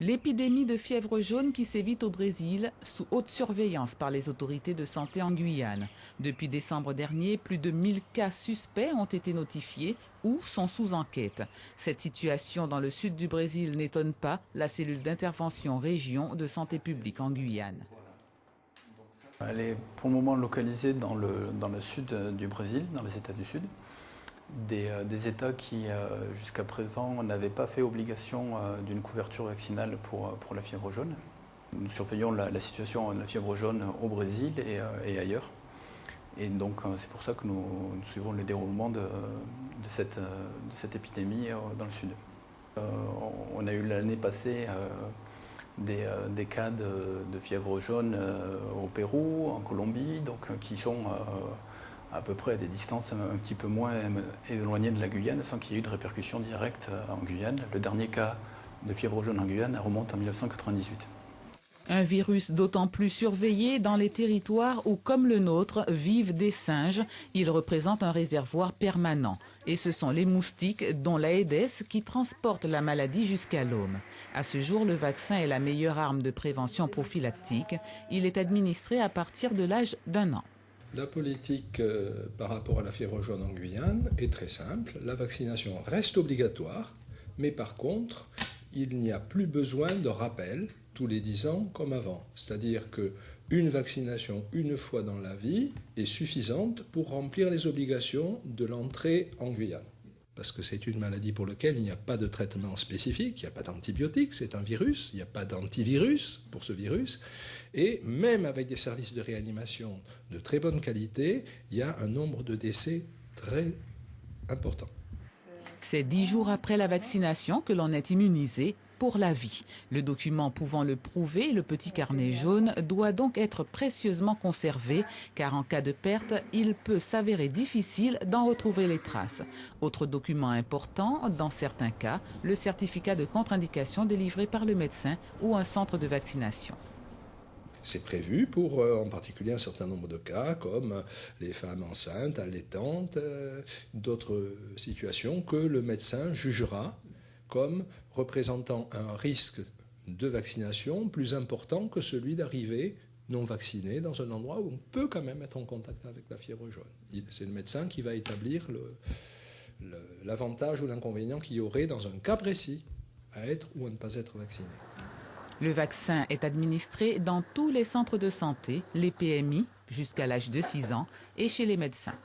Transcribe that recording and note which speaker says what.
Speaker 1: L'épidémie de fièvre jaune qui sévit au Brésil sous haute surveillance par les autorités de santé en Guyane. Depuis décembre dernier, plus de 1000 cas suspects ont été notifiés ou sont sous enquête. Cette situation dans le sud du Brésil n'étonne pas la cellule d'intervention région de santé publique en Guyane.
Speaker 2: Elle est pour le moment localisée dans le sud du Brésil, dans les États du Sud. Des États qui, jusqu'à présent, n'avaient pas fait obligation d'une couverture vaccinale pour la fièvre jaune. Nous surveillons la situation de la fièvre jaune au Brésil et ailleurs. Et donc, c'est pour ça que nous suivons le déroulement de cette épidémie dans le Sud. On a eu l'année passée des cas de fièvre jaune au Pérou, en Colombie, donc, qui sont à peu près à des distances un petit peu moins éloignées de la Guyane, sans qu'il y ait eu de répercussions directes en Guyane. Le dernier cas de fièvre jaune en Guyane remonte en 1998.
Speaker 1: Un virus d'autant plus surveillé dans les territoires où, comme le nôtre, vivent des singes. Il représente un réservoir permanent. Et ce sont les moustiques, dont l'Aedes, qui transportent la maladie jusqu'à l'homme. À ce jour, le vaccin est la meilleure arme de prévention prophylactique. Il est administré à partir de l'âge d'1 an.
Speaker 3: La politique par rapport à la fièvre jaune en Guyane est très simple. La vaccination reste obligatoire, mais par contre, il n'y a plus besoin de rappel tous les 10 ans comme avant. C'est-à-dire qu'une vaccination une fois dans la vie est suffisante pour remplir les obligations de l'entrée en Guyane. Parce que c'est une maladie pour laquelle il n'y a pas de traitement spécifique, il n'y a pas d'antibiotiques, c'est un virus, il n'y a pas d'antivirus pour ce virus. Et même avec des services de réanimation de très bonne qualité, il y a un nombre de décès très important.
Speaker 1: C'est 10 jours après la vaccination que l'on est immunisé pour la vie. Le document pouvant le prouver, le petit carnet jaune, doit donc être précieusement conservé, car en cas de perte, il peut s'avérer difficile d'en retrouver les traces. Autre document important, dans certains cas, le certificat de contre-indication délivré par le médecin ou un centre de vaccination.
Speaker 3: C'est prévu pour en particulier un certain nombre de cas, comme les femmes enceintes, allaitantes, d'autres situations que le médecin jugera comme représentant un risque de vaccination plus important que celui d'arriver non vacciné dans un endroit où on peut quand même être en contact avec la fièvre jaune. C'est le médecin qui va établir l'avantage ou l'inconvénient qu'il y aurait dans un cas précis à être ou à ne pas être vacciné.
Speaker 1: Le vaccin est administré dans tous les centres de santé, les PMI, jusqu'à l'âge de 6 ans, et chez les médecins.